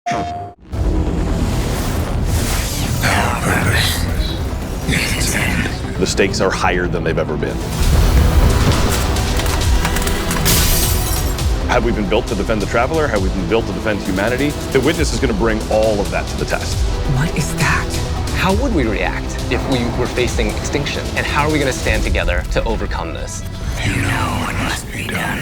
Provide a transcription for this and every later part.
Our purpose is its end. The stakes are higher than they've ever been. Have we been built to defend the Traveler? Have we been built to defend humanity? The Witness is going to bring all of that to the test. What is that? How would we react if we were facing extinction? And how are we going to stand together to overcome this? You know what must be done.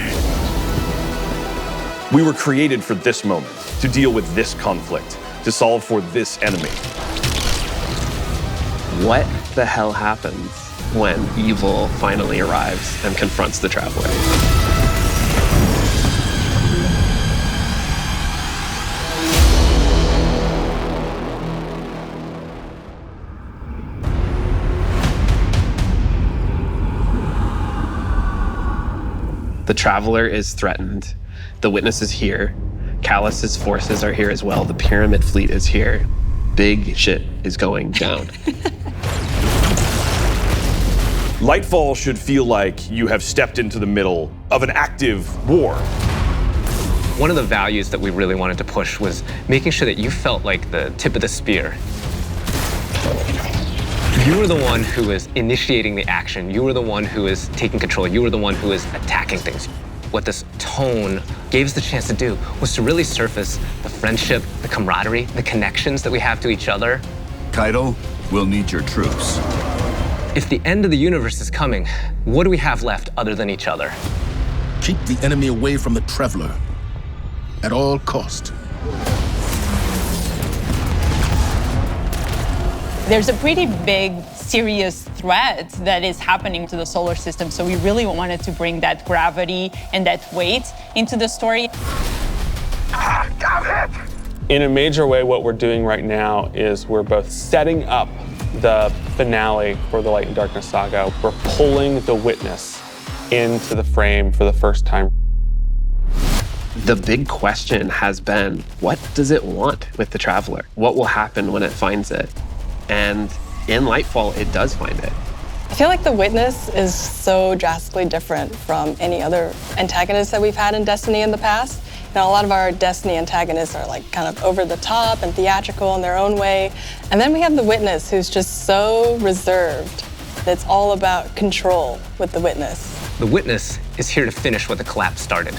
We were created for this moment, to deal with this conflict, to solve for this enemy. What the hell happens when evil finally arrives and confronts the Traveler? The Traveler is threatened. The Witness is here. Callus's forces are here as well. The Pyramid fleet is here. Big shit is going down. Lightfall should feel like you have stepped into the middle of an active war. One of the values that we really wanted to push was making sure that you felt like the tip of the spear. You were the one who was initiating the action. You were the one who was taking control. You were the one who was attacking things. What this tone gave us the chance to do was to really surface the friendship, the camaraderie, the connections that we have to each other. Kaido, we'll need your troops. If the end of the universe is coming, what do we have left other than each other? Keep the enemy away from the Traveler at all cost. There's a pretty big, serious threat that is happening to the solar system, so we really wanted to bring that gravity and that weight into the story. In a major way, what we're doing right now is we're both setting up the finale for the Light and Darkness saga. We're pulling the Witness into the frame for the first time. The big question has been, what does it want with the Traveler? What will happen when it finds it? And in Lightfall, it does find it. I feel like the Witness is so drastically different from any other antagonist that we've had in Destiny in the past. You know, a lot of our Destiny antagonists are like kind of over the top and theatrical in their own way. And then we have the Witness, who's just so reserved. It's all about control with the Witness. The Witness is here to finish what the collapse started.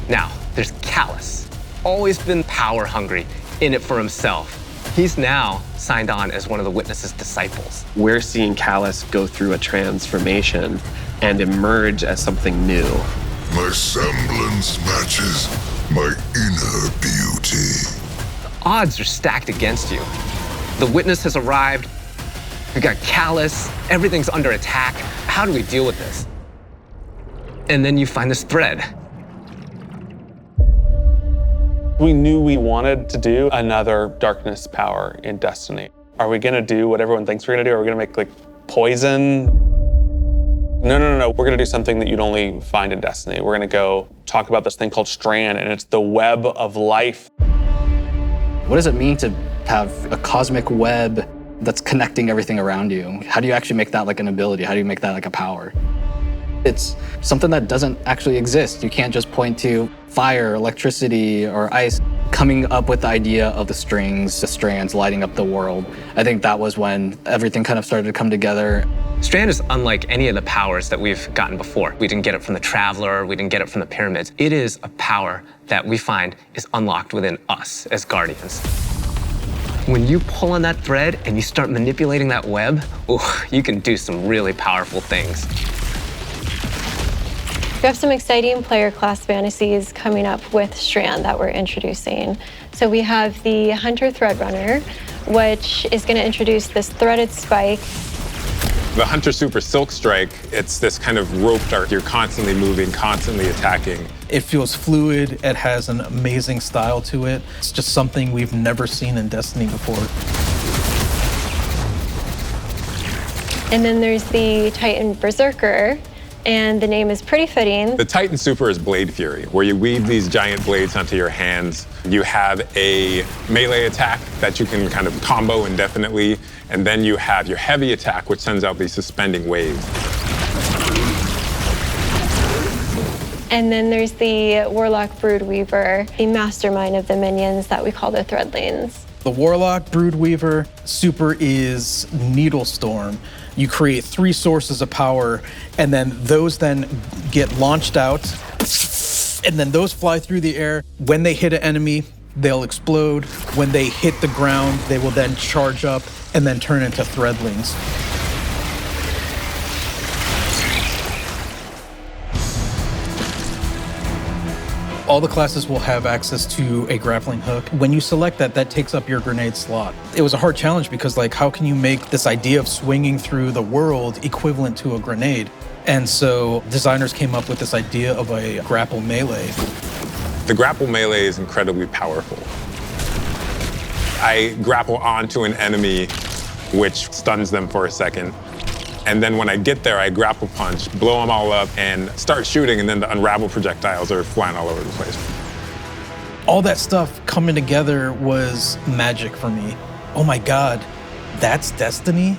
Now, there's Callus, always been power hungry, in it for himself. He's now signed on as one of the Witness's disciples. We're seeing Callus go through a transformation and emerge as something new. My semblance matches my inner beauty. The odds are stacked against you. The Witness has arrived. We got Callus. Everything's under attack. How do we deal with this? And then you find this thread. We knew we wanted to do another darkness power in Destiny. Are we gonna do what everyone thinks we're gonna do? Are we gonna make like poison? No. We're gonna do something that you'd only find in Destiny. We're gonna go talk about this thing called Strand, and it's the web of life. What does it mean to have a cosmic web that's connecting everything around you? How do you actually make that like an ability? How do you make that like a power? It's something that doesn't actually exist. You can't just point to fire, electricity, or ice. Coming up with the idea of the strings, the strands lighting up the world. I think that was when everything kind of started to come together. Strand is unlike any of the powers that we've gotten before. We didn't get it from the Traveler, we didn't get it from the Pyramids. It is a power that we find is unlocked within us as Guardians. When you pull on that thread and you start manipulating that web, ooh, you can do some really powerful things. We have some exciting player class fantasies coming up with Strand that we're introducing. So we have the Hunter Thread Runner, which is going to introduce this threaded spike. The Hunter Super Silk Strike, it's this kind of rope dart. You're constantly moving, constantly attacking. It feels fluid. It has an amazing style to it. It's just something we've never seen in Destiny before. And then there's the Titan Berserker, and the name is pretty fitting. The Titan Super is Blade Fury, where you weave these giant blades onto your hands. You have a melee attack that you can kind of combo indefinitely, and then you have your heavy attack, which sends out these suspending waves. And then there's the Warlock Broodweaver, the mastermind of the minions that we call the Threadlings. The Warlock Broodweaver super is Needle Storm. You create 3 sources of power, and then those then get launched out, and then those fly through the air. When they hit an enemy, they'll explode. When they hit the ground, they will then charge up and then turn into Threadlings. All the classes will have access to a grappling hook. When you select that, that takes up your grenade slot. It was a hard challenge because, like, how can you make this idea of swinging through the world equivalent to a grenade? And so designers came up with this idea of a grapple melee. The grapple melee is incredibly powerful. I grapple onto an enemy, which stuns them for a second. And then when I get there, I grapple punch, blow them all up, and start shooting, and then the unravel projectiles are flying all over the place. All that stuff coming together was magic for me. Oh my God, that's Destiny?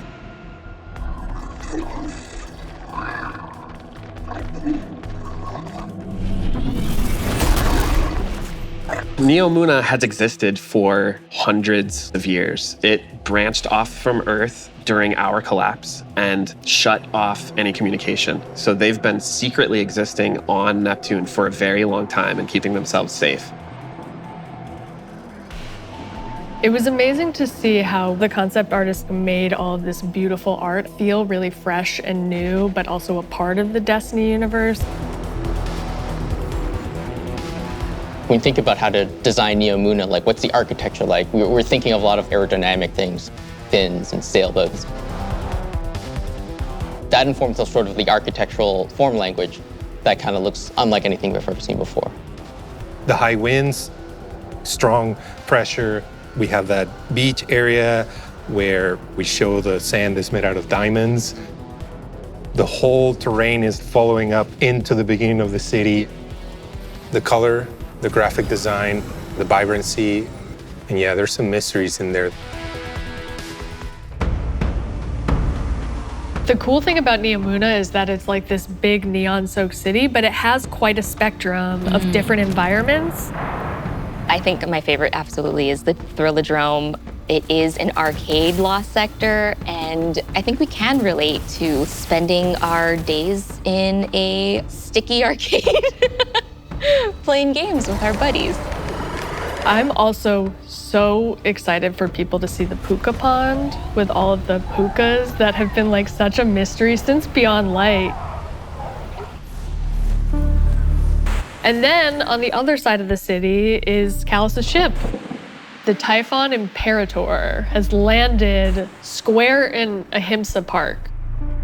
Neomuna has existed for hundreds of years. It branched off from Earth during our collapse and shut off any communication. So they've been secretly existing on Neptune for a very long time and keeping themselves safe. It was amazing to see how the concept artist made all of this beautiful art feel really fresh and new, but also a part of the Destiny universe. When you think about how to design Neomuna, like what's the architecture like? We're thinking of a lot of aerodynamic things, fins and sailboats. That informs us sort of the architectural form language that kind of looks unlike anything we've ever seen before. The high winds, strong pressure. We have that beach area where we show the sand is made out of diamonds. The whole terrain is following up into the beginning of the city. The color, the graphic design, the vibrancy, and yeah, there's some mysteries in there. The cool thing about Neomuna is that it's like this big neon-soaked city, but it has quite a spectrum of different environments. I think my favorite absolutely is the Thrillodrome. It is an arcade lost sector, and I think we can relate to spending our days in a sticky arcade playing games with our buddies. I'm also so excited for people to see the puka pond with all of the pukas that have been like such a mystery since Beyond Light. And then on the other side of the city is Callus's ship. The Typhon Imperator has landed square in Ahimsa Park.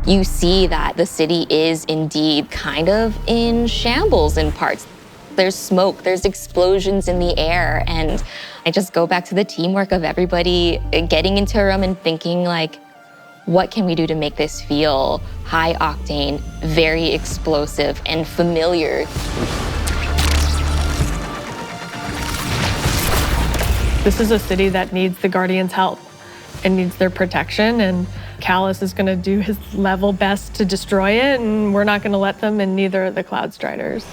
You see that the city is indeed kind of in shambles in parts. There's smoke, there's explosions in the air, and I just go back to the teamwork of everybody getting into a room and thinking like, what can we do to make this feel high octane, very explosive, and familiar? This is a city that needs the Guardians' help and needs their protection, and Callus is gonna do his level best to destroy it, and we're not gonna let them, and neither are the Cloud Striders.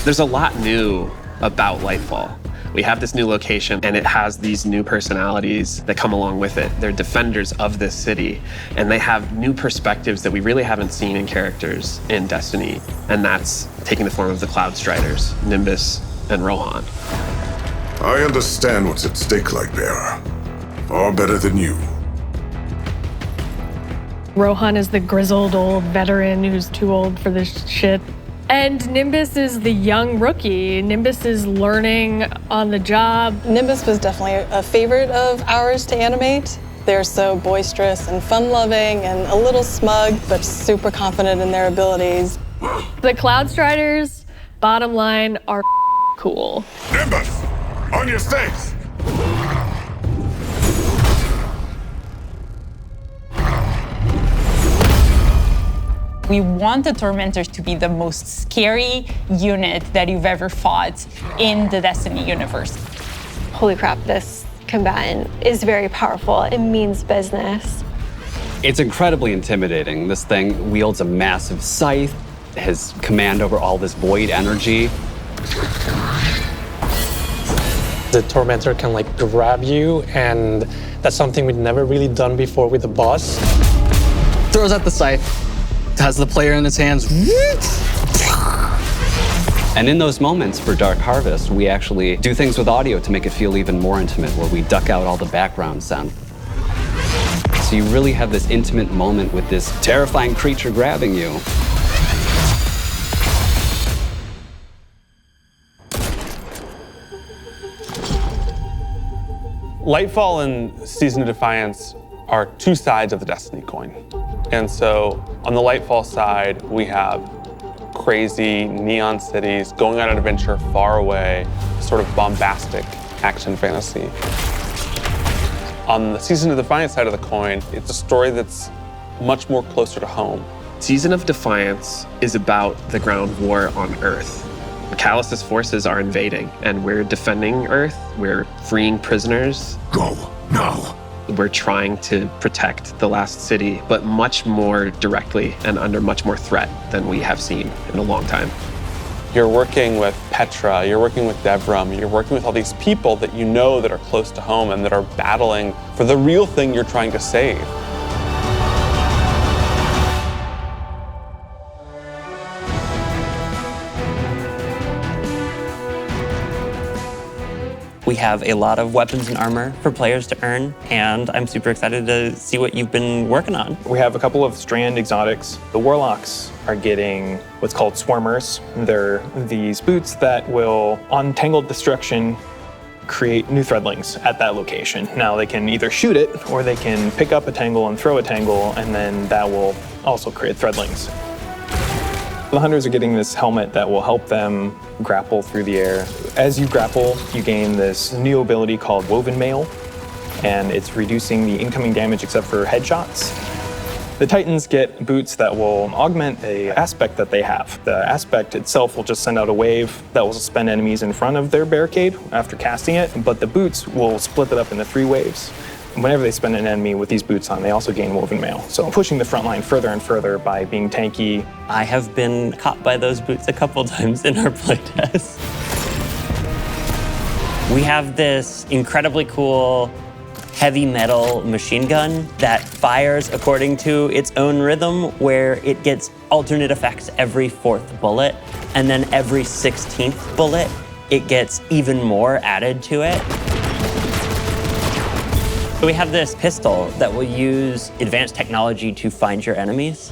There's a lot new about Lightfall. We have this new location, and it has these new personalities that come along with it. They're defenders of this city, and they have new perspectives that we really haven't seen in characters in Destiny, and that's taking the form of the Cloud Striders, Nimbus and Rohan. I understand what's at stake, Lightbearer. Far better than you. Rohan is the grizzled old veteran who's too old for this shit. And Nimbus is the young rookie. Nimbus is learning on the job. Nimbus was definitely a favorite of ours to animate. They're so boisterous and fun-loving and a little smug, but super confident in their abilities. The Cloud Striders, bottom line, are cool. Nimbus, on your stakes! We want the Tormentors to be the most scary unit that you've ever fought in the Destiny universe. Holy crap, this combatant is very powerful. It means business. It's incredibly intimidating. This thing wields a massive scythe. his command over all this void energy. The Tormentor can like grab you, and that's something we'd never really done before with the boss. Throws out the scythe, has the player in his hands. And in those moments for Dark Harvest, we actually do things with audio to make it feel even more intimate, where we duck out all the background sound. So you really have this intimate moment with this terrifying creature grabbing you. Lightfall and Season of Defiance are two sides of the Destiny coin. And so on the Lightfall side, we have crazy neon cities going on an adventure far away, sort of bombastic action fantasy. On the Season of Defiance side of the coin, it's a story that's much more closer to home. Season of Defiance is about the ground war on Earth. Callus's forces are invading, and we're defending Earth. We're freeing prisoners. Go now. We're trying to protect the last city, but much more directly and under much more threat than we have seen in a long time. You're working with Petra, you're working with Devram, you're working with all these people that you know that are close to home and that are battling for the real thing you're trying to save. We have a lot of weapons and armor for players to earn, and I'm super excited to see what you've been working on. We have a couple of Strand exotics. The Warlocks are getting what's called Swarmers. They're these boots that will, on Tangled Destruction, create new threadlings at that location. Now they can either shoot it, or they can pick up a tangle and throw a tangle, and then that will also create threadlings. The Hunters are getting this helmet that will help them grapple through the air. As you grapple, you gain this new ability called Woven Mail, and it's reducing the incoming damage except for headshots. The Titans get boots that will augment an aspect that they have. The aspect itself will just send out a wave that will suspend enemies in front of their barricade after casting it, but the boots will split it up into 3 waves. Whenever they spend an enemy with these boots on, they also gain Woven Mail. So pushing the front line further and further by being tanky. I have been caught by those boots a couple times in our playtest. We have this incredibly cool heavy metal machine gun that fires according to its own rhythm, where it gets alternate effects every 4th bullet, and then every 16th bullet, it gets even more added to it. We have this pistol that will use advanced technology to find your enemies.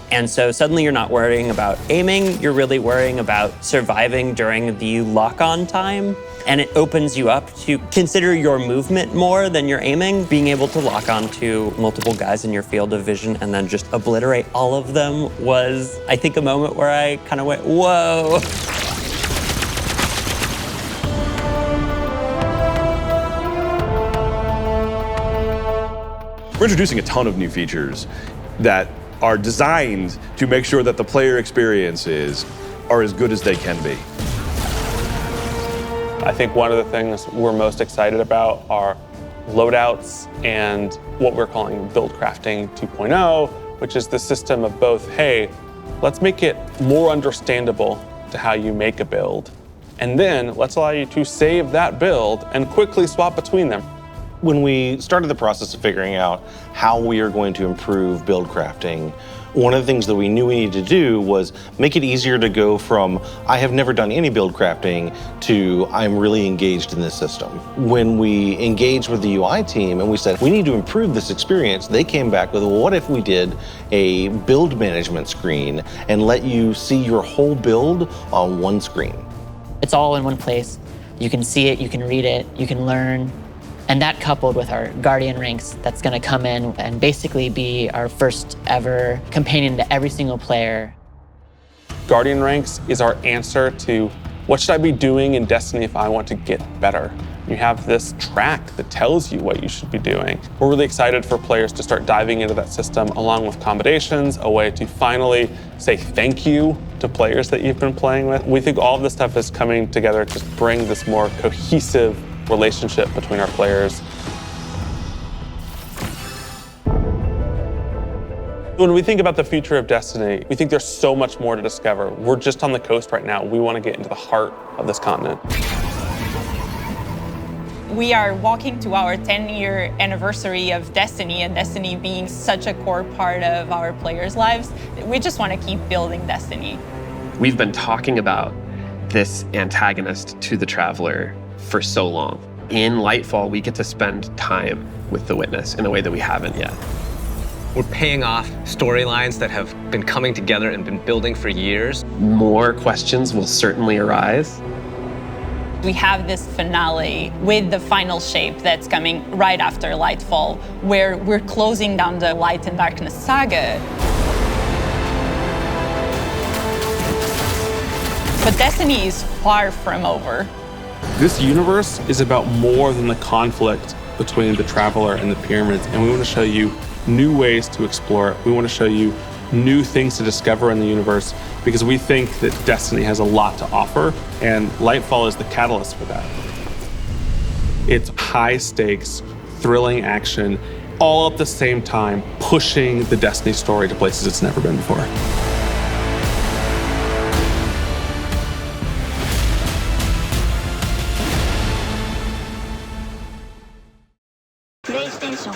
And so suddenly you're not worrying about aiming, you're really worrying about surviving during the lock-on time. And it opens you up to consider your movement more than your aiming. Being able to lock on to multiple guys in your field of vision and then just obliterate all of them was, I think, a moment where I kind of went, whoa. We're introducing a ton of new features that are designed to make sure that the player experiences are as good as they can be. I think one of the things we're most excited about are loadouts and what we're calling build crafting 2.0, which is the system of both, hey, let's make it more understandable to how you make a build, and then let's allow you to save that build and quickly swap between them. When we started the process of figuring out how we are going to improve build crafting, one of the things that we knew we needed to do was make it easier to go from, I have never done any build crafting, to I'm really engaged in this system. When we engaged with the UI team and we said, we need to improve this experience, they came back with, well, what if we did a build management screen and let you see your whole build on one screen? It's all in one place. You can see it, you can read it, you can learn. And that coupled with our Guardian ranks, that's gonna come in and basically be our first ever companion to every single player. Guardian ranks is our answer to what should I be doing in Destiny if I want to get better? You have this track that tells you what you should be doing. We're really excited for players to start diving into that system along with accommodations, a way to finally say thank you to players that you've been playing with. We think all of this stuff is coming together to bring this more cohesive relationship between our players. When we think about the future of Destiny, we think there's so much more to discover. We're just on the coast right now. We want to get into the heart of this continent. We are walking to our 10-year anniversary of Destiny, and Destiny being such a core part of our players' lives. We just want to keep building Destiny. We've been talking about this antagonist to the Traveler for so long. In Lightfall, we get to spend time with the Witness in a way that we haven't yet. We're paying off storylines that have been coming together and been building for years. More questions will certainly arise. We have this finale with the final shape that's coming right after Lightfall, where we're closing down the Light and Darkness saga. But Destiny is far from over. This universe is about more than the conflict between the Traveler and the Pyramids, and we want to show you new ways to explore it. We want to show you new things to discover in the universe because we think that Destiny has a lot to offer, and Lightfall is the catalyst for that. It's high stakes, thrilling action, all at the same time, pushing the Destiny story to places it's never been before. PlayStation